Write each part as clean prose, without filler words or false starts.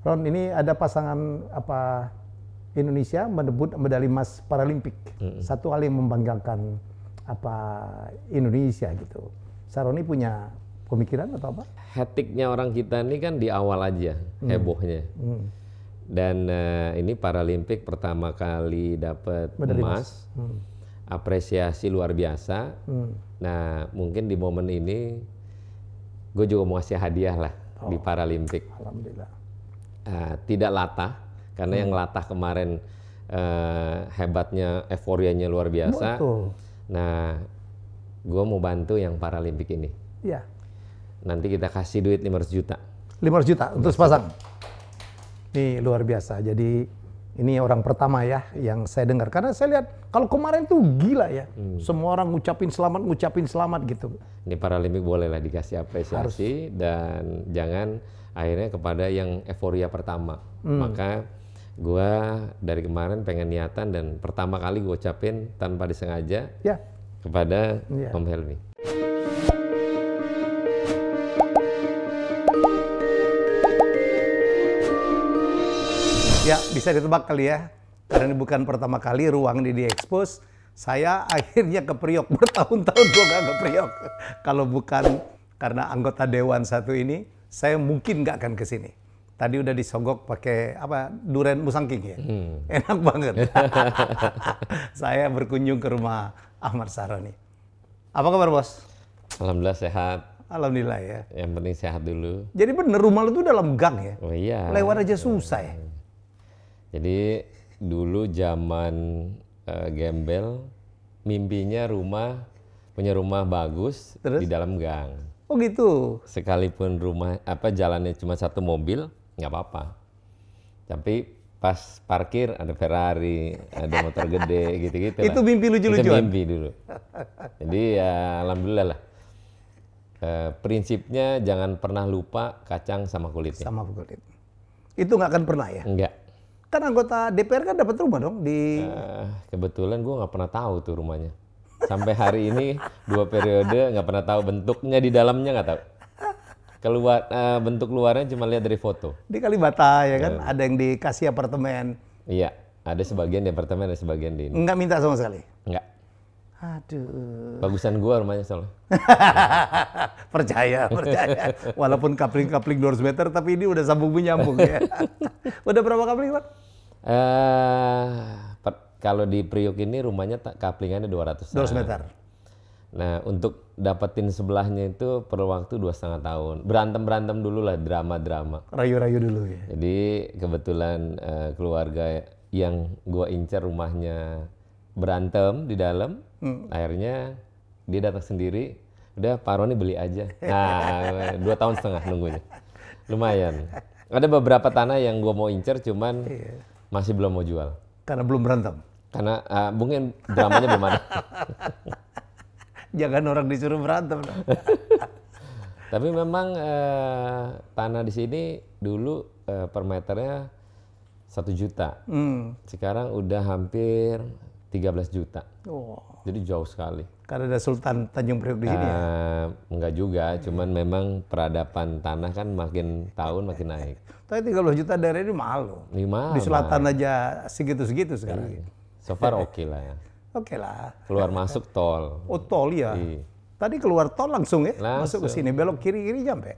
Ron, ini ada pasangan apa Indonesia menebut medali emas Paralimpik. Satu hal yang membanggakan apa Indonesia gitu. Saroni punya pemikiran atau apa? Hektiknya orang kita ini kan di awal aja hebohnya. Dan ini Paralimpik pertama kali dapat emas. Apresiasi luar biasa. Nah, mungkin di momen ini gue juga mau kasih hadiah lah di Paralimpik. Alhamdulillah. Tidak latah, karena yang latah kemarin hebatnya, euforianya luar biasa. Betul. Nah, gue mau bantu yang Paralimpik ini. Iya. Nanti kita kasih duit 500 juta. 500 juta untuk sepasang. Ini luar biasa. Jadi ini orang pertama ya yang saya dengar. Karena saya lihat kalau kemarin tuh gila ya. Semua orang ngucapin selamat gitu. Ini Paralimpik bolehlah dikasih apresiasi. Dan jangan akhirnya kepada yang euforia pertama. Maka gue dari kemarin pengen niatan dan pertama kali gue ucapin tanpa disengaja kepada Om Helmi. Ya, bisa ditebak kali ya. Karena ini bukan pertama kali ruang ini diekspos. Saya akhirnya ke Priok. Bertahun-tahun gue gak ke Priok. Kalau bukan karena anggota Dewan satu ini, saya mungkin gak akan ke sini. Tadi udah disogok pakai apa durian musangking ya. Enak banget. Saya berkunjung ke rumah Ahmad Saroni. Apa kabar, Bos? Alhamdulillah sehat. Alhamdulillah ya. Yang penting sehat dulu. Jadi bener rumah lu tuh dalam gang ya? Oh iya. Lewat aja susah ya? Jadi dulu zaman gembel, mimpinya punya rumah bagus. Terus? Di dalam gang. Oh gitu? Sekalipun rumah jalannya cuma satu mobil, nggak apa-apa. Tapi pas parkir ada Ferrari, ada motor gede, gitu-gitu lah. Itu mimpi lucu-lucuan? Itu mimpi dulu. Jadi ya alhamdulillah lah. Prinsipnya jangan pernah lupa kacang sama kulitnya. Sama kulit. Itu nggak akan pernah ya? Enggak. Kan anggota DPR kan dapat rumah dong di... Kebetulan gue nggak pernah tahu tuh rumahnya. Sampai hari ini 2 periode nggak pernah tahu bentuknya di dalamnya, nggak tahu. Keluar bentuk luarnya cuma lihat dari foto. Di Kalibata ya kan, ada yang dikasih apartemen. Iya, ada sebagian di apartemen, ada sebagian di ini. Nggak minta sama sekali? Nggak. Aduh. Bagusan gua rumahnya soalnya. Percaya. Walaupun kapling 200 meter, tapi ini udah sambung menyambung ya. Udah berapa kapling, Pak? Kalau di Priok ini rumahnya kaplingannya 200 meter. Nah, untuk dapetin sebelahnya itu perlu waktu 2,5 tahun. Berantem dulu lah, drama. Rayu-rayu dulu ya. Jadi kebetulan keluarga yang gua incer rumahnya berantem di dalam. Akhirnya dia datang sendiri, udah Pak Roni beli aja. Nah, 2,5 tahun nunggunya. Lumayan. Ada beberapa tanah yang gua mau incer, cuman masih belum mau jual. Karena belum berantem? Karena mungkin dramanya belum ada. Jangan orang disuruh berantem. Tapi memang tanah di sini dulu per meternya 1 juta. Sekarang udah hampir 13 juta. Jadi jauh sekali. Karena ada Sultan Tanjung Priok di sini ya? Enggak juga, cuman memang peradaban tanah kan makin tahun makin naik. Tapi 13 juta daerah ini mahal loh. Mahal. Di selatan aja segitu-segitu sekarang. So far oke lah ya. Oke lah. Keluar masuk tol. Oh tol ya? Tadi keluar tol langsung ya? Langsung. Masuk ke sini, belok kiri-kiri nyampe?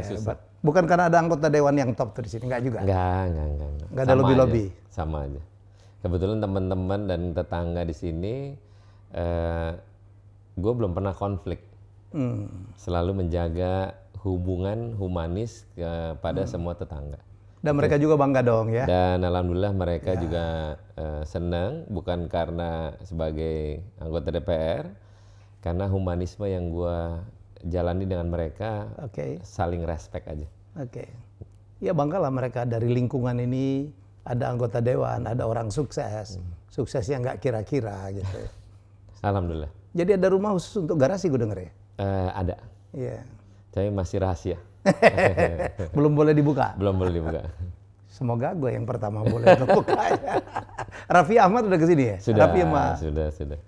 Susah. Bukan karena ada anggota dewan yang top tuh di sini, enggak juga? Enggak ada lobby-lobby? Sama aja. Kebetulan teman-teman dan tetangga di sini, gue belum pernah konflik. Selalu menjaga hubungan humanis kepada semua tetangga. Dan mereka juga bangga dong ya? Dan alhamdulillah mereka juga senang, bukan karena sebagai anggota DPR, karena humanisme yang gue jalani dengan mereka saling respect aja. Ya banggalah mereka dari lingkungan ini. Ada anggota dewan, ada orang sukses. Suksesnya nggak kira-kira gitu. Alhamdulillah. Jadi ada rumah khusus untuk garasi gue denger ya? Ada. Iya. Tapi masih rahasia. Belum boleh dibuka? Belum boleh dibuka. Semoga gue yang pertama boleh buka. Raffi Ahmad udah kesini ya? Sudah, Raffi sudah.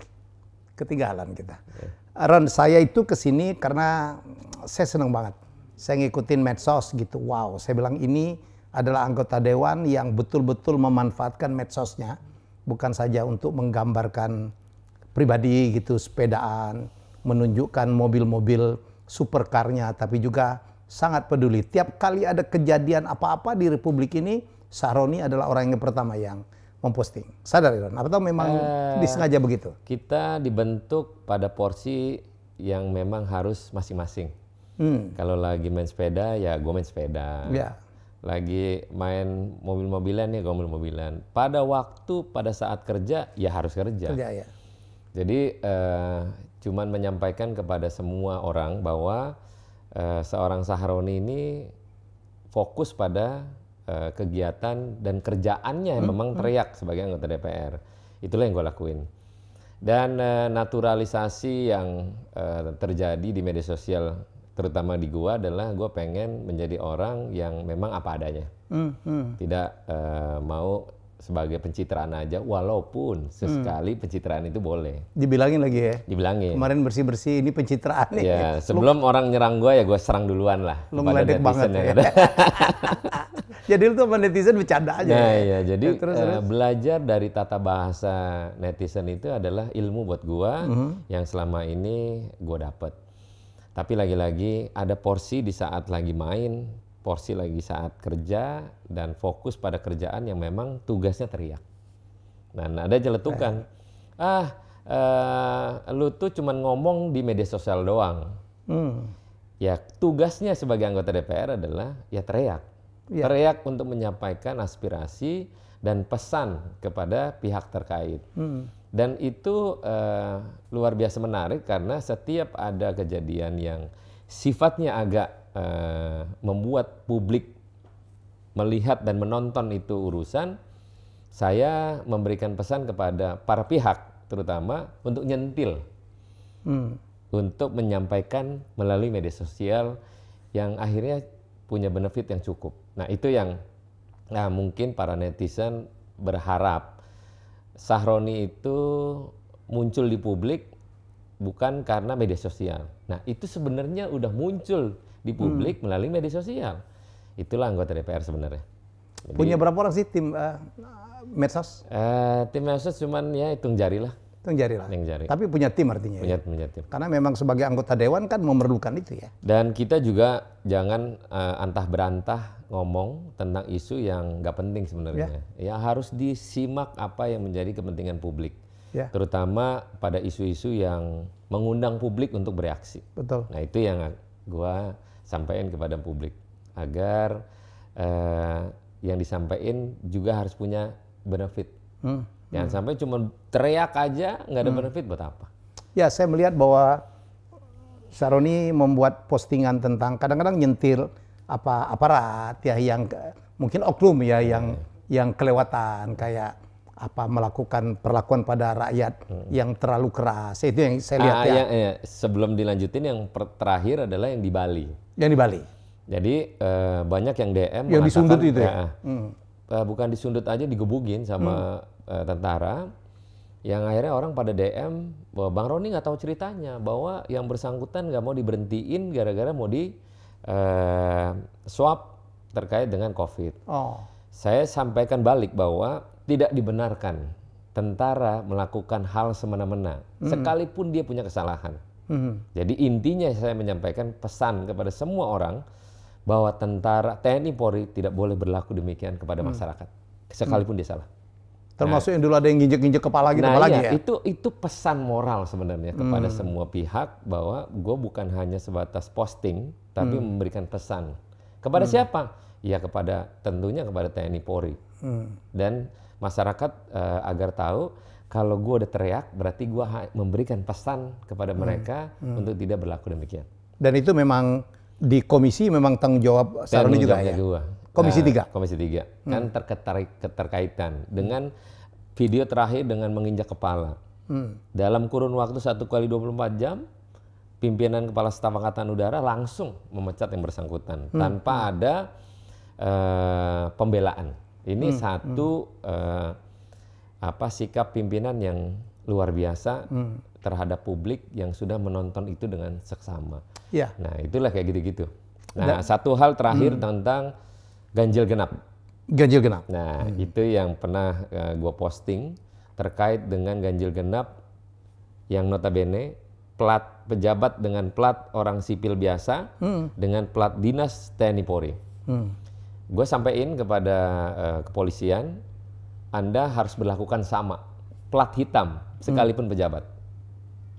Ketinggalan kita. Ron, saya itu kesini karena saya senang banget. Saya ngikutin medsos gitu. Wow, saya bilang ini adalah anggota dewan yang betul-betul memanfaatkan medsosnya, bukan saja untuk menggambarkan pribadi gitu, sepedaan, menunjukkan mobil-mobil supercarnya, tapi juga sangat peduli. Tiap kali ada kejadian apa-apa di Republik ini, Sahroni adalah orang yang pertama yang memposting. Sadar Iron? Atau memang disengaja begitu? Kita dibentuk pada porsi yang memang harus masing-masing. Kalau lagi main sepeda, ya gue main sepeda. Ya. Lagi main mobil-mobilan, ya gue mobil-mobilan. Pada saat kerja, ya harus kerja. Ya. Jadi cuman menyampaikan kepada semua orang bahwa seorang Sahroni ini fokus pada kegiatan dan kerjaannya yang memang teriak sebagai anggota DPR. Itulah yang gue lakuin. Dan naturalisasi yang terjadi di media sosial, terutama di gua, adalah gue pengen menjadi orang yang memang apa adanya. Tidak mau sebagai pencitraan aja, walaupun sesekali pencitraan itu boleh. Dibilangin lagi ya? Dibilangin. Kemarin bersih-bersih, ini pencitraan nih. Ya, sebelum orang nyerang gue, ya gue serang duluan lah. Lu meledek banget ya. Jadi lu tuh sama netizen bercanda aja. Nah ya, jadi belajar dari tata bahasa netizen itu adalah ilmu buat gue yang selama ini gue dapet. Tapi lagi-lagi ada porsi di saat lagi main, porsi lagi saat kerja, dan fokus pada kerjaan yang memang tugasnya teriak. Nah, ada jeletukan. Lu tuh cuman ngomong di media sosial doang. Ya, tugasnya sebagai anggota DPR adalah ya teriak. Teriak untuk menyampaikan aspirasi dan pesan kepada pihak terkait. Dan itu luar biasa menarik karena setiap ada kejadian yang sifatnya agak membuat publik melihat dan menonton itu urusan, saya memberikan pesan kepada para pihak, terutama untuk nyentil, untuk menyampaikan melalui media sosial yang akhirnya punya benefit yang cukup. Nah itu yang mungkin para netizen berharap Sahroni itu muncul di publik bukan karena media sosial. Nah itu sebenarnya udah muncul di publik melalui media sosial. Itulah anggota DPR sebenarnya. Jadi, punya berapa orang sih tim medsos? Tim medsos cuman ya hitung jari lah. Hitung jari lah. Jari. Tapi punya tim artinya. Punya tim. Karena memang sebagai anggota dewan kan memerlukan itu ya. Dan kita juga jangan antah berantah ngomong tentang isu yang nggak penting sebenarnya. Ya harus disimak apa yang menjadi kepentingan publik. Terutama pada isu-isu yang mengundang publik untuk bereaksi. Betul. Nah itu yang gua sampaikan kepada publik agar yang disampaikan juga harus punya benefit. Jangan sampai cuma teriak aja nggak ada benefit buat apa. Ya saya melihat bahwa Sahroni membuat postingan tentang kadang-kadang nyentil aparat ya yang mungkin oknum ya yang kelewatan kayak melakukan perlakuan pada rakyat yang terlalu keras. Itu yang saya lihat ya. Sebelum dilanjutin yang terakhir adalah yang di Bali. Yang di Bali. Jadi banyak yang DM yang disundut itu ya. Bukan disundut aja, digebugin sama tentara. Yang akhirnya orang pada DM bahwa Bang Roni nggak tahu ceritanya bahwa yang bersangkutan nggak mau diberhentiin gara-gara mau di swab terkait dengan COVID. Saya sampaikan balik bahwa tidak dibenarkan tentara melakukan hal semena-mena, sekalipun dia punya kesalahan. Jadi intinya saya menyampaikan pesan kepada semua orang bahwa tentara TNI Polri tidak boleh berlaku demikian kepada masyarakat, sekalipun dia salah. Termasuk yang dulu ada yang nginjek-nginjek kepala gitu, apalagi ya? Itu pesan moral sebenarnya kepada semua pihak bahwa gue bukan hanya sebatas posting, tapi memberikan pesan kepada siapa? Ya tentunya kepada TNI Polri dan masyarakat agar tahu kalau gue udah teriak berarti gue memberikan pesan kepada mereka untuk tidak berlaku demikian. Dan itu memang di komisi memang tanggung jawab Sahroni juga ya? Komisi 3? Komisi 3. Kan keterkaitan dengan video terakhir dengan menginjak kepala. Dalam kurun waktu 1x24 jam, pimpinan Kepala Staf Angkatan Udara langsung memecat yang bersangkutan tanpa ada pembelaan. Ini sikap pimpinan yang luar biasa terhadap publik yang sudah menonton itu dengan seksama. Nah itulah kayak gitu-gitu. Nah satu hal terakhir tentang ganjil genap. Ganjil genap. Nah, itu yang pernah gue posting terkait dengan ganjil genap yang notabene plat pejabat dengan plat orang sipil biasa dengan plat dinas TNI Polri. Gue sampaikan kepada kepolisian, Anda harus berlakukan sama, plat hitam sekalipun pejabat.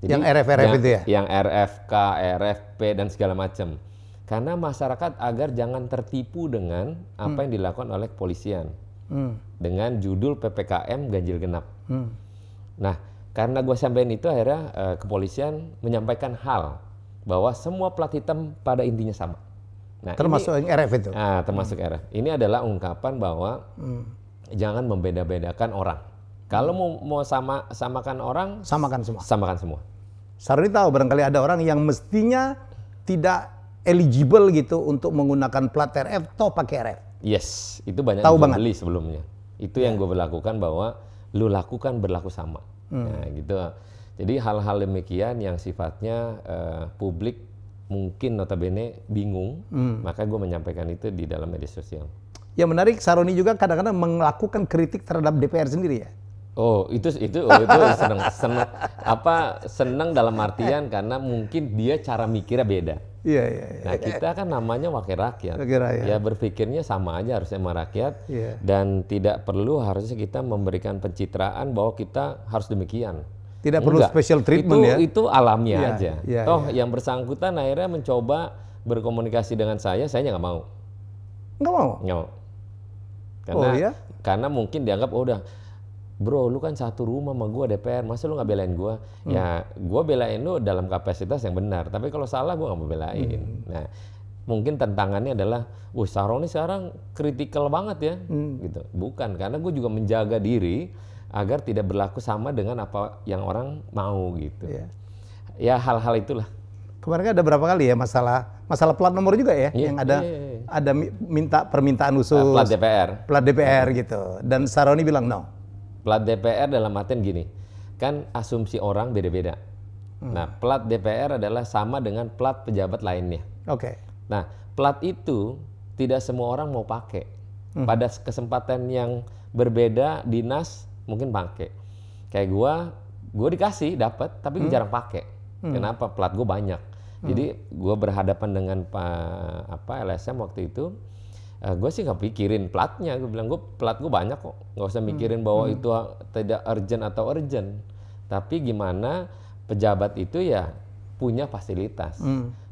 Jadi, yang RF itu ya? Yang RFK, RFP dan segala macam. Karena masyarakat agar jangan tertipu dengan apa yang dilakukan oleh kepolisian dengan judul PPKM ganjil genap. Nah, karena gue sampaikan itu akhirnya kepolisian menyampaikan hal bahwa semua plat hitam pada intinya sama. Nah, termasuk yang RF itu? Termasuk RF. Ini adalah ungkapan bahwa jangan membeda-bedakan orang. Kalau mau samakan orang, samakan semua. Samakan semua. Saroni tahu barangkali ada orang yang mestinya tidak eligible gitu untuk menggunakan plat RF atau pakai RF. Yes, itu banyak tahu yang beli sebelumnya. Itu yang gue berlakukan bahwa lu lakukan berlaku sama. Nah, gitu. Jadi hal-hal demikian yang sifatnya publik mungkin notabene bingung, maka gue menyampaikan itu di dalam media sosial. Yang menarik, Saroni juga kadang-kadang melakukan kritik terhadap DPR sendiri ya. Itu senang dalam artian karena mungkin dia cara mikirnya beda. Iya. Nah, kita kan namanya wakil rakyat. Ya berpikirnya sama aja harusnya sama rakyat. Dan tidak perlu harusnya kita memberikan pencitraan bahwa kita harus demikian. Tidak perlu special treatment itu alamiah aja. Yang bersangkutan akhirnya mencoba berkomunikasi dengan saya nggak mau. Nggak mau? Nggak mau. Karena mungkin dianggap udah, bro, lu kan satu rumah sama gue DPR, masa lu nggak belain gue? Ya, gue belain lu dalam kapasitas yang benar. Tapi kalau salah gue nggak mau belain. Nah, mungkin tantangannya adalah, Saroni sekarang kritikal banget ya, gitu. Bukan, karena gue juga menjaga diri agar tidak berlaku sama dengan apa yang orang mau gitu. Ya hal-hal itulah. Kemarin ada berapa kali ya masalah plat nomor juga ya, yang ada minta permintaan khusus plat DPR gitu, dan Saroni bilang no. Plat DPR dalam artian gini, kan asumsi orang beda-beda. Nah, plat DPR adalah sama dengan plat pejabat lainnya. Nah, plat itu tidak semua orang mau pakai. Pada kesempatan yang berbeda, dinas mungkin pakai. Kayak gue dikasih dapat, tapi gue jarang pakai. Kenapa? Plat gue banyak. Jadi gue berhadapan dengan LSM waktu itu, gue sih nggak pikirin platnya. Gue bilang, plat gue banyak kok, nggak usah mikirin bahwa itu tidak urgent atau urgent. Tapi gimana pejabat itu ya punya fasilitas.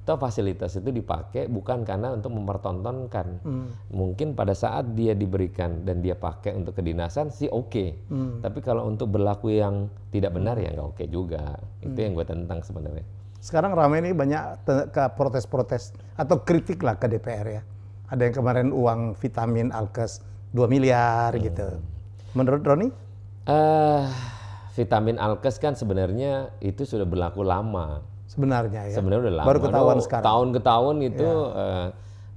Atau fasilitas itu dipakai bukan karena untuk mempertontonkan. Mungkin pada saat dia diberikan dan dia pakai untuk kedinasan sih oke. Tapi kalau untuk berlaku yang tidak benar ya nggak oke juga. Itu yang gue tentang sebenarnya. Sekarang ramai ini banyak ke protes-protes atau kritik lah ke DPR ya. Ada yang kemarin uang vitamin Alkes 2 miliar gitu. Menurut Roni? Vitamin Alkes kan sebenarnya itu sudah berlaku lama. Sebenarnya ya. Sebenarnya udah lama. Baru ketahuan sekarang. Tahun ke tahun itu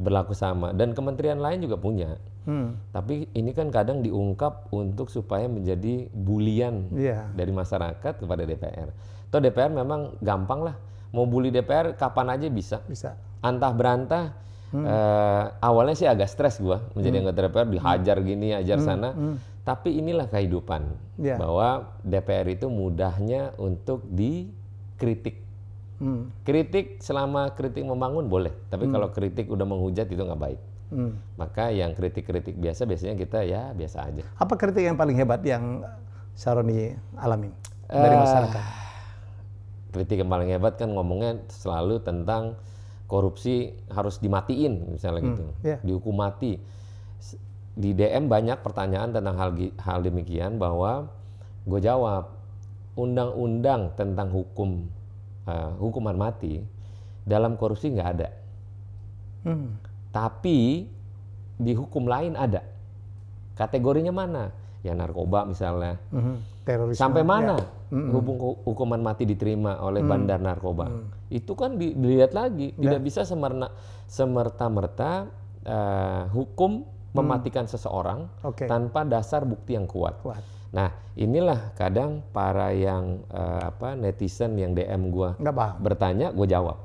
berlaku sama. Dan kementerian lain juga punya. Tapi ini kan kadang diungkap untuk supaya menjadi bulian dari masyarakat kepada DPR. Atau DPR memang gampang lah. Mau bully DPR kapan aja bisa. Antah berantah. Awalnya sih agak stres gue menjadi anggota DPR, dihajar gini, ajar sana. Tapi inilah kehidupan. Bahwa DPR itu mudahnya untuk dikritik. Kritik selama kritik membangun boleh. Tapi kalau kritik udah menghujat itu nggak baik. Maka yang kritik-kritik biasanya kita ya biasa aja. Apa kritik yang paling hebat yang Saroni alami dari masyarakat? Kritik yang paling hebat kan ngomongnya selalu tentang korupsi harus dimatiin misalnya gitu, dihukum mati. Di DM banyak pertanyaan tentang hal demikian bahwa gue jawab, undang-undang tentang hukuman mati dalam korupsi nggak ada. Tapi di hukum lain ada. Kategorinya mana? Ya narkoba misalnya. Terorisme. Sampai mana hukuman mati diterima oleh bandar narkoba? Itu kan dilihat lagi. Tidak bisa semerta-merta hukum mematikan seseorang tanpa dasar bukti yang kuat. Nah, inilah kadang para yang netizen yang DM gue bertanya, gue jawab.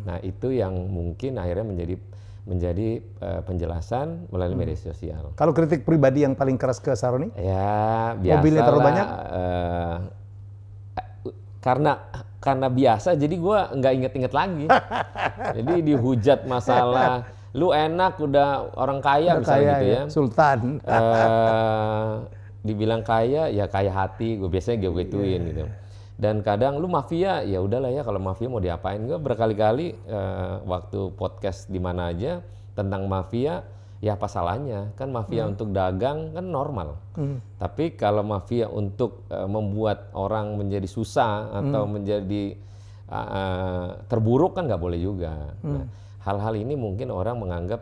Nah, itu yang mungkin akhirnya menjadi menjadi penjelasan melalui media sosial. Kalau kritik pribadi yang paling keras ke Saroni? Ya biasa. Mobilnya terlalu banyak? Karena biasa, jadi gue nggak inget-inget lagi. Jadi dihujat masalah, lu enak udah orang kaya Udah misalnya kaya, gitu ya. Sultan. Dibilang kaya, ya kaya hati, gue biasanya gue gituin gitu. Dan kadang lu mafia, ya udahlah ya kalau mafia mau diapain. Gue berkali-kali waktu podcast di mana aja tentang mafia, ya apa salahnya? Kan mafia untuk dagang kan normal. Tapi kalau mafia untuk membuat orang menjadi susah atau menjadi terburuk kan nggak boleh juga. Nah, hal-hal ini mungkin orang menganggap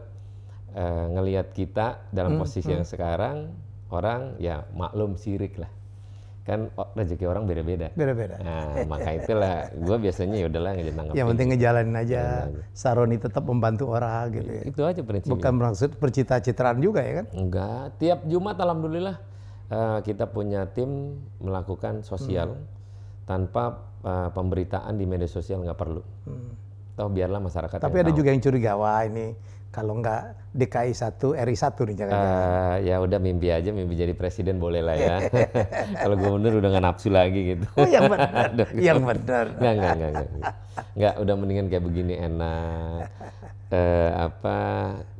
ngelihat kita dalam posisi yang sekarang, orang ya maklum sirik lah. Kan rezeki orang beda-beda. Beda-beda. Nah, maka itulah gue biasanya ya udahlah nanggepin. Yang penting ngejalanin aja. Saroni tetap membantu orang gitu ya. Itu aja prinsipnya. Bukan maksud percita-citaan juga ya kan? Enggak. Tiap Jumat alhamdulillah kita punya tim melakukan sosial tanpa pemberitaan di media sosial nggak perlu. Toh biarlah masyarakat. Tapi ada juga yang curiga, wah ini kalau nggak DKI 1, RI 1 nih jangan-jangan. Ya udah mimpi aja, mimpi jadi presiden boleh lah ya. Kalau gubernur udah nggak nafsu lagi gitu. Oh yang benar, yang benar. Nggak, udah mendingan kayak begini enak.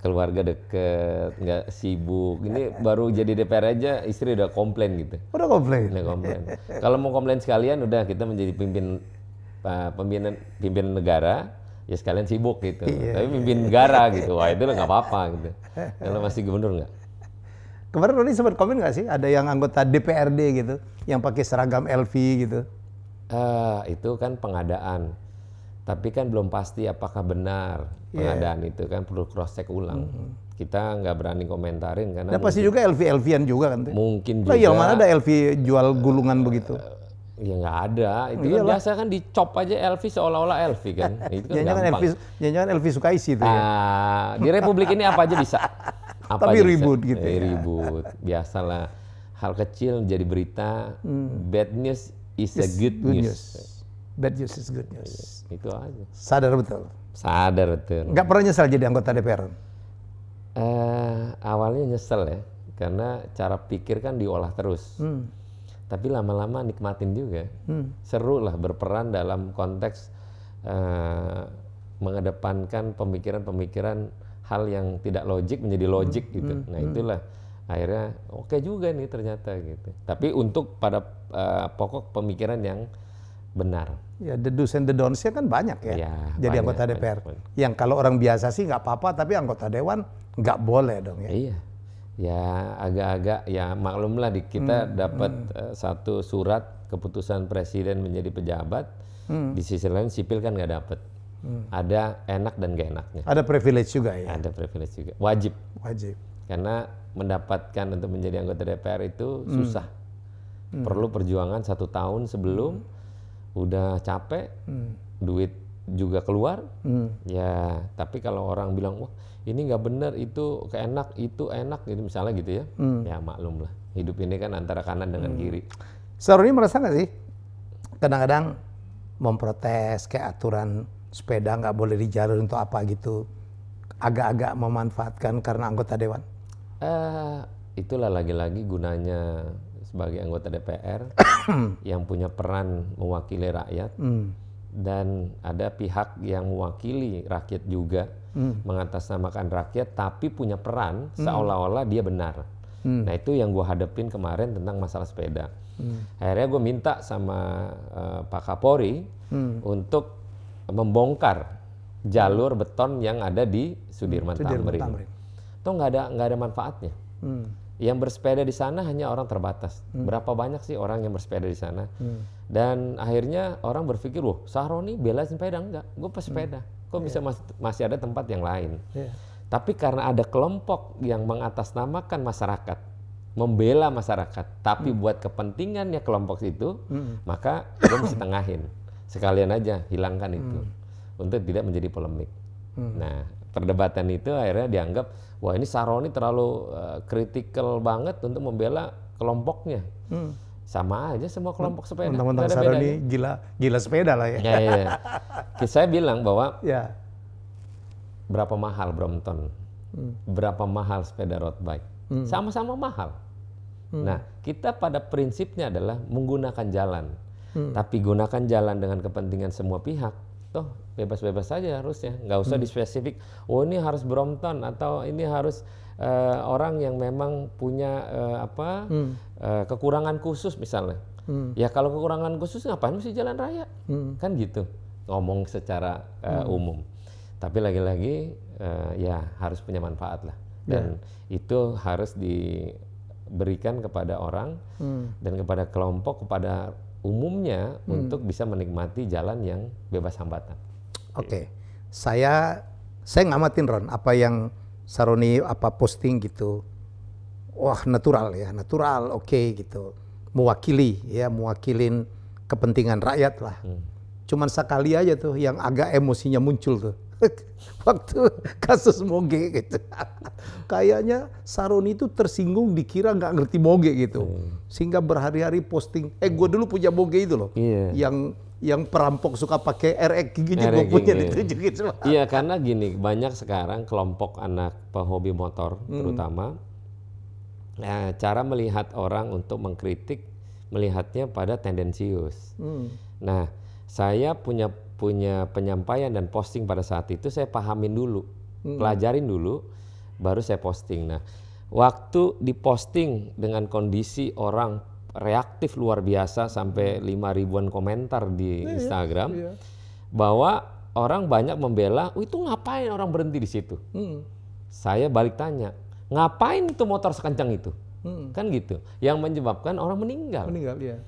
Keluarga deket, nggak sibuk. Ini baru jadi DPR aja istri udah komplain gitu. Udah komplain? Udah komplain. Kalau mau komplain sekalian udah kita menjadi pimpinan negara, ya sekalian sibuk gitu. Tapi pimpin negara gitu, wah itu nggak apa-apa gitu. Kalau masih gubernur nggak? Kemarin Roni sempat komen nggak sih, ada yang anggota DPRD gitu, yang pakai seragam LV gitu? Itu kan pengadaan. Tapi kan belum pasti apakah benar pengadaan itu, kan perlu cross check ulang. Kita nggak berani komentarin karena. Nah pasti juga LV-LV-an juga kan? Mungkin juga. Lah yang mana ada LV jual gulungan begitu? Ya nggak ada, itu kan biasa kan dicop aja LV seolah-olah LV kan. Itu kan jangan LV Sukaisi itu ya. Di Republik ini apa aja bisa. Tapi ribut gitu ya. Ribut, biasalah. Hal kecil jadi berita, bad news is a good news. Bad news is good news. Itu aja. Sadar betul? Sadar betul. Nggak pernah nyesal jadi anggota DPR? Awalnya nyesel ya, karena cara pikir kan diolah terus. Tapi lama-lama nikmatin juga. Seru lah berperan dalam konteks mengedepankan pemikiran-pemikiran hal yang tidak logik menjadi logik gitu. Nah itulah akhirnya oke juga nih ternyata gitu. Tapi untuk pada pokok pemikiran yang benar. Ya the do's and the don'ts-nya kan banyak ya, jadi anggota DPR. Banyak. Yang kalau orang biasa sih nggak apa-apa, tapi anggota Dewan nggak boleh dong ya. Iya. Ya agak-agak ya maklumlah kita dapat satu surat keputusan presiden menjadi pejabat, di sisi lain sipil kan nggak dapat. Ada enak dan gak enaknya. Ada privilege juga ya? Ada privilege juga, wajib. Wajib. Karena mendapatkan untuk menjadi anggota DPR itu susah. Perlu perjuangan 1 tahun sebelum, udah capek, duit juga keluar. Ya tapi kalau orang bilang, wah ini nggak benar, itu keenak, itu enak gitu misalnya gitu ya, ya maklum lah. Hidup ini kan antara kanan dengan kiri. Saroni merasa nggak sih kadang-kadang memprotes kayak aturan sepeda nggak boleh di jalur untuk apa gitu, agak-agak memanfaatkan karena anggota Dewan? Itulah lagi-lagi gunanya sebagai anggota DPR yang punya peran mewakili rakyat. Dan ada pihak yang mewakili rakyat juga, mengatasnamakan rakyat tapi punya peran seolah-olah dia benar. Nah itu yang gue hadapin kemarin tentang masalah sepeda. Akhirnya gue minta sama Pak Kapolri untuk membongkar jalur beton yang ada di Sudirman Tamrin. Itu nggak ada manfaatnya. Yang bersepeda di sana hanya orang terbatas. Berapa banyak sih orang yang bersepeda di sana? Dan akhirnya orang berpikir, wah Saroni bela sepeda, enggak, gue pesepeda. Kok bisa masih ada tempat yang lain? Tapi karena ada kelompok yang mengatasnamakan masyarakat, membela masyarakat, tapi buat kepentingannya kelompok itu, maka gue mesti tengahin. Sekalian aja hilangkan itu, untuk tidak menjadi polemik. Nah, perdebatan itu akhirnya dianggap, wah ini Saroni terlalu kritikal banget untuk membela kelompoknya. Sama aja semua kelompok sepeda. Mentang-mentang Saroni gila sepeda lah ya. Saya bilang bahwa berapa mahal Brompton, berapa mahal sepeda road bike, sama-sama mahal. Nah, kita pada prinsipnya adalah menggunakan jalan, tapi gunakan jalan dengan kepentingan semua pihak. Toh bebas-bebas saja harusnya, nggak usah dispesifik. Oh ini harus Brompton atau ini harus orang yang memang punya kekurangan khusus misalnya. Ya kalau kekurangan khusus ngapain mesti jalan raya, kan gitu. Ngomong secara umum. Tapi lagi-lagi ya harus punya manfaat lah, dan itu harus diberikan kepada orang dan kepada kelompok, kepada umumnya untuk bisa menikmati jalan yang bebas hambatan. Oke. Saya ngamatin Ron apa yang Saroni posting gitu. Wah, natural ya, natural, oke gitu. Mewakilin kepentingan rakyat lah. Cuman sekali aja tuh yang agak emosinya muncul tuh. Waktu kasus moge gitu. Kayaknya Saroni itu tersinggung, dikira nggak ngerti moge gitu. Sehingga berhari-hari posting, gue dulu punya moge itu loh. Yang perampok suka pakai RX gitu, gue punya ditunjukin semua. Iya, karena gini, banyak sekarang kelompok anak pehobi motor terutama, cara melihat orang untuk mengkritik, melihatnya pada tendensius. Nah, saya punya penyampaian dan posting pada saat itu, saya pahamin dulu, pelajarin dulu, baru saya posting. Nah, waktu diposting dengan kondisi orang reaktif luar biasa sampai 5.000-an komentar di Instagram, bahwa orang banyak membela, itu ngapain orang berhenti di situ? Saya balik tanya, ngapain itu motor sekencang itu? Kan gitu, yang menyebabkan orang meninggal. Ya.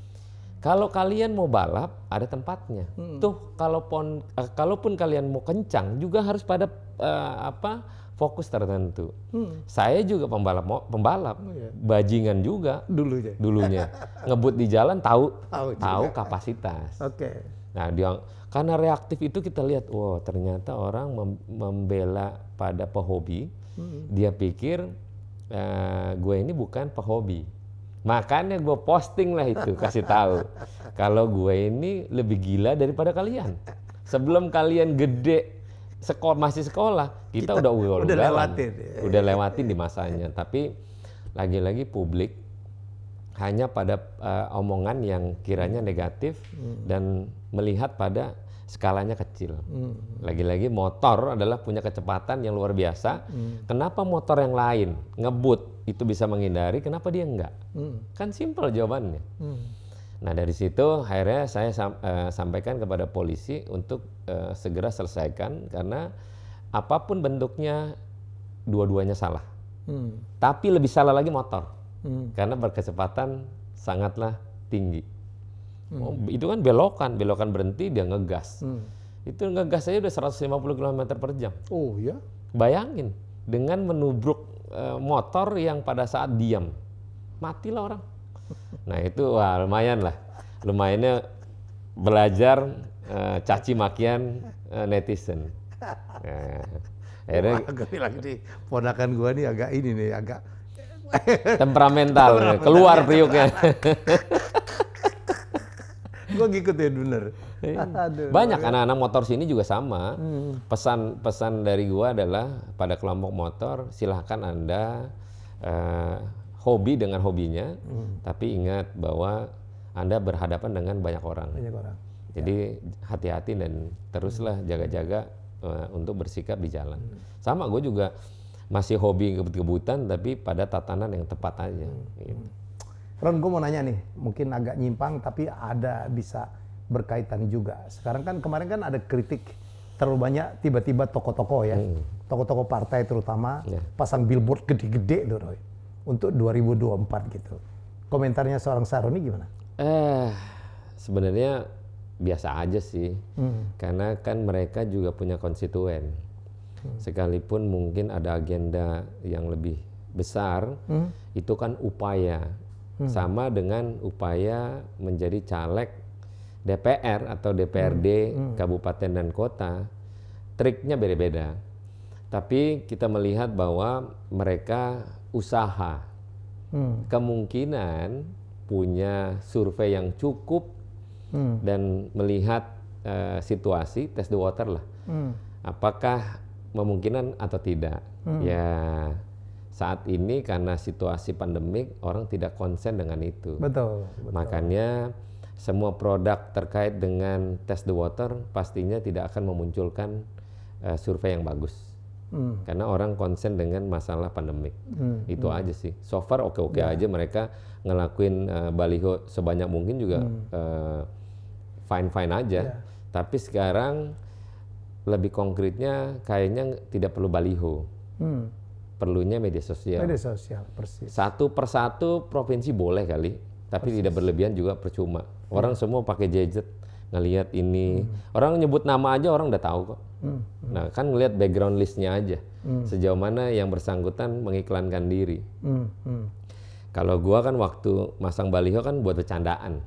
Kalau kalian mau balap, ada tempatnya. Tuh, kalaupun kalian mau kencang, juga harus pada fokus tertentu. Saya juga pembalap, bajingan juga dulunya. Ngebut di jalan tahu kapasitas. Nah, karena reaktif itu kita lihat, wow, ternyata orang membela pada pehobi. Dia pikir gue ini bukan pehobi. Makanya gue posting lah itu, kasih tahu kalau gue ini lebih gila daripada kalian. Sebelum kalian gede, masih sekolah, kita udah lewatin di masanya. Tapi lagi-lagi publik hanya pada omongan yang kiranya negatif dan melihat pada skalanya kecil. Lagi-lagi motor adalah punya kecepatan yang luar biasa. Kenapa motor yang lain ngebut itu bisa menghindari, kenapa dia enggak? Kan simpel jawabannya. Nah, dari situ akhirnya saya sampaikan kepada polisi untuk segera selesaikan, karena apapun bentuknya dua-duanya salah. Tapi lebih salah lagi motor, karena berkecepatan sangatlah tinggi. Itu kan belokan berhenti, dia ngegas. Itu ngegas aja udah 150 km per jam. Oh ya? Bayangin, dengan menubruk motor yang pada saat diam, matilah orang. Nah itu wah lumayan lah. Lumayannya belajar caci makian netizen. Akhirnya bilang nih, ponakan gua nih agak ini nih, agak temperamental, keluar priuknya. Gue ngikutin bener. Banyak anak-anak motor sini juga sama. Pesan dari gua adalah pada kelompok motor, silahkan Anda hobi dengan hobinya, tapi ingat bahwa Anda berhadapan dengan banyak orang. Jadi hati-hati dan teruslah jaga-jaga untuk bersikap di jalan. Sama, gue juga masih hobi ngebut-ngebutan, tapi pada tatanan yang tepat aja. Gitu. Ron, gue mau nanya nih, mungkin agak nyimpang tapi ada bisa berkaitan juga. Sekarang kan kemarin kan ada kritik terlalu banyak tiba-tiba tokoh-tokoh ya, tokoh-tokoh partai terutama pasang billboard gede-gede tuh Roy, untuk 2024 gitu. Komentarnya seorang Saroni gimana? Sebenarnya biasa aja sih, karena kan mereka juga punya konstituen. Sekalipun mungkin ada agenda yang lebih besar, itu kan upaya. Sama dengan upaya menjadi caleg DPR atau DPRD kabupaten dan kota, triknya beda-beda. Tapi kita melihat bahwa mereka usaha, kemungkinan punya survei yang cukup dan melihat situasi, test the water lah. Apakah memungkinkan atau tidak. Ya saat ini karena situasi pandemik orang tidak konsen dengan itu. Betul. Makanya semua produk terkait dengan test the water pastinya tidak akan memunculkan survei yang bagus. Karena orang konsen dengan masalah pandemik. Itu aja sih. So far oke-oke aja mereka ngelakuin baliho sebanyak mungkin juga fine-fine aja. Tapi sekarang lebih konkretnya kayaknya tidak perlu baliho. Perlunya media sosial. Media sosial, persis. Satu persatu provinsi boleh kali, tapi tidak berlebihan juga percuma. Orang semua pakai gadget, ngelihat ini. Orang nyebut nama aja orang udah tahu kok. Nah kan ngelihat background listnya aja. Sejauh mana yang bersangkutan mengiklankan diri. Kalau gua kan waktu masang baliho kan buat bercandaan.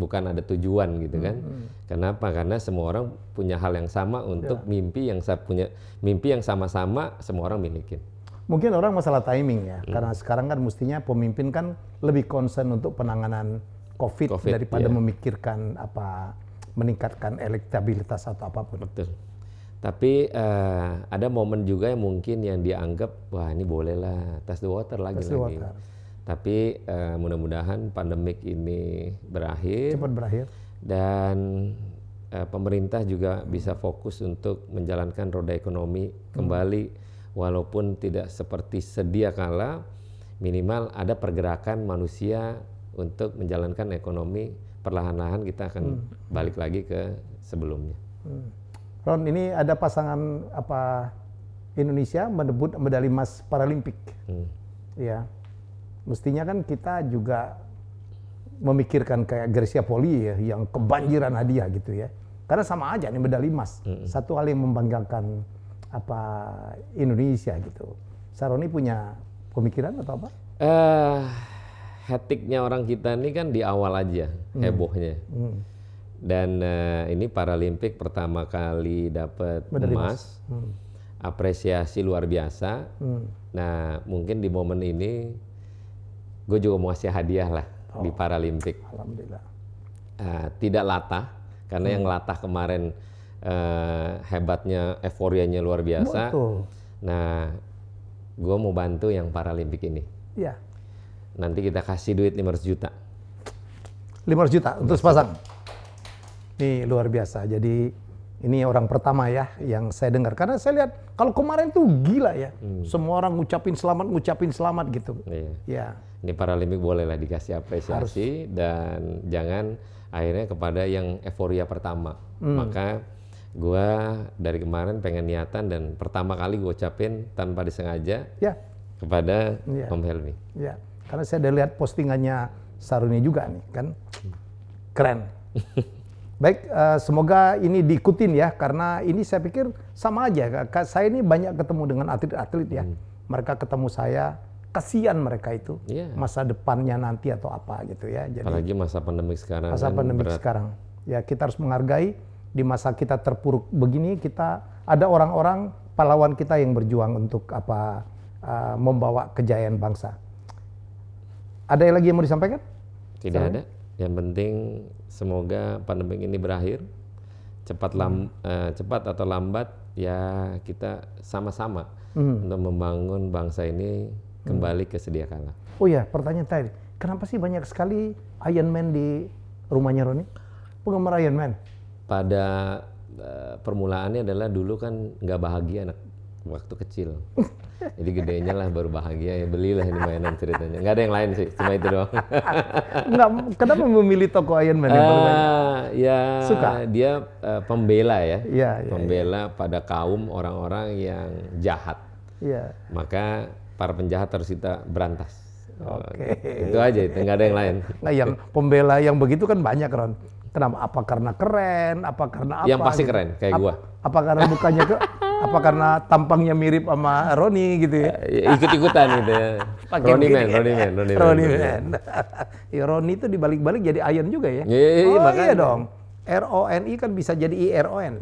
Bukan ada tujuan gitu kan. Kenapa? Karena semua orang punya hal yang sama untuk mimpi yang punya mimpi yang sama-sama semua orang milikin. Mungkin orang masalah timing ya, karena sekarang kan mestinya pemimpin kan lebih concern untuk penanganan COVID daripada memikirkan meningkatkan elektabilitas atau apapun. Betul. Tapi ada momen juga yang mungkin yang dianggap wah ini bolehlah test the water lagi. Tapi mudah-mudahan pandemik ini berakhir. Cepat berakhir. Dan pemerintah juga bisa fokus untuk menjalankan roda ekonomi kembali. Walaupun tidak seperti sedia kala, minimal ada pergerakan manusia untuk menjalankan ekonomi, perlahan-lahan kita akan balik lagi ke sebelumnya. Ron, ini ada pasangan Indonesia menebut medali emas Paralimpik. Ya, mestinya kan kita juga memikirkan kayak Grecia Poli ya, yang kebanjiran hadiah gitu ya. Karena sama aja nih medali emas. Satu hal yang membanggakan Indonesia gitu. Saroni punya pemikiran atau apa? Hektiknya orang kita ini kan di awal aja hebohnya. Dan ini Paralimpik pertama kali dapat emas. Apresiasi luar biasa. Nah mungkin di momen ini gue juga mau kasih hadiah lah di Paralimpik. Alhamdulillah. Tidak latah karena yang latah kemarin hebatnya, euforianya luar biasa. Betul. Nah, gue mau bantu yang Paralimpik ini. Iya. Nanti kita kasih duit 500 juta. 500 juta untuk sepasang. Ini luar biasa. Jadi ini orang pertama ya yang saya dengar. Karena saya lihat kalau kemarin tuh gila ya. Semua orang ngucapin selamat gitu. Iya. Ya. Ini Paralimpik bolehlah dikasih apresiasi dan jangan akhirnya kepada yang euforia pertama. Maka gua dari kemarin pengen niatan dan pertama kali gue ucapin tanpa disengaja kepada Om Helmi. Ya, karena saya udah lihat postingannya Saroni juga nih kan, keren. Baik, semoga ini diikutin ya, karena ini saya pikir sama aja. Saya ini banyak ketemu dengan atlet-atlet ya, mereka ketemu saya, kasihan mereka itu masa depannya nanti atau apa gitu ya. Jadi, apalagi masa pandemik sekarang. Masa pandemik sekarang, ya kita harus menghargai. Di masa kita terpuruk begini, kita ada orang-orang pahlawan kita yang berjuang untuk membawa kejayaan bangsa. Ada yang lagi yang mau disampaikan? Tidak ada. Yang penting semoga pandemi ini berakhir cepat atau lambat ya kita sama-sama untuk membangun bangsa ini kembali ke sedia kala. Oh ya, pertanyaan tadi, kenapa sih banyak sekali Iron Man di rumahnya Roni? Penggemar Iron Man? Pada permulaannya adalah dulu kan nggak bahagia anak waktu kecil. Jadi gedenya lah baru bahagia, ya belilah ini mainan ceritanya. Nggak ada yang lain sih, cuma itu doang. Nggak, kenapa memilih toko Iron Man? Ya, suka. Dia pembela ya, pembela ya. Pada kaum orang-orang yang jahat. Ya. Maka para penjahat harus kita berantas. Oke. Itu aja, itu nggak ada yang lain. Nah, yang pembela yang begitu kan banyak, Ron. Kenapa? Apa karena keren? Apa karena apa? Yang pasti gitu. Keren, kayak gua. Apa karena mukanya apa karena tampangnya mirip sama Roni gitu ya? Ikut-ikutan gitu ya. Roni Man. Ya, Roni itu dibalik-balik jadi Iron juga ya? Iya dong. RONI kan bisa jadi IRON.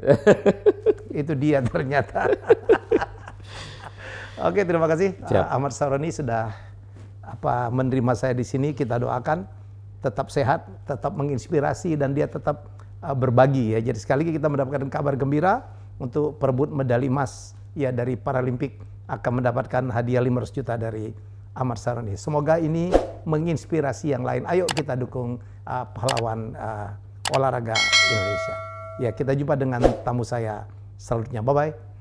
Itu dia ternyata. Oke, terima kasih Ahmad Saroni sudah menerima saya di sini. Kita doakan tetap sehat, tetap menginspirasi, dan dia tetap berbagi ya. Jadi sekali lagi kita mendapatkan kabar gembira untuk perebut medali emas ya dari Paralimpik akan mendapatkan hadiah 500 juta dari Ahmad Saroni. Semoga ini menginspirasi yang lain. Ayo kita dukung pahlawan olahraga Indonesia. Ya, kita jumpa dengan tamu saya selanjutnya. Bye-bye.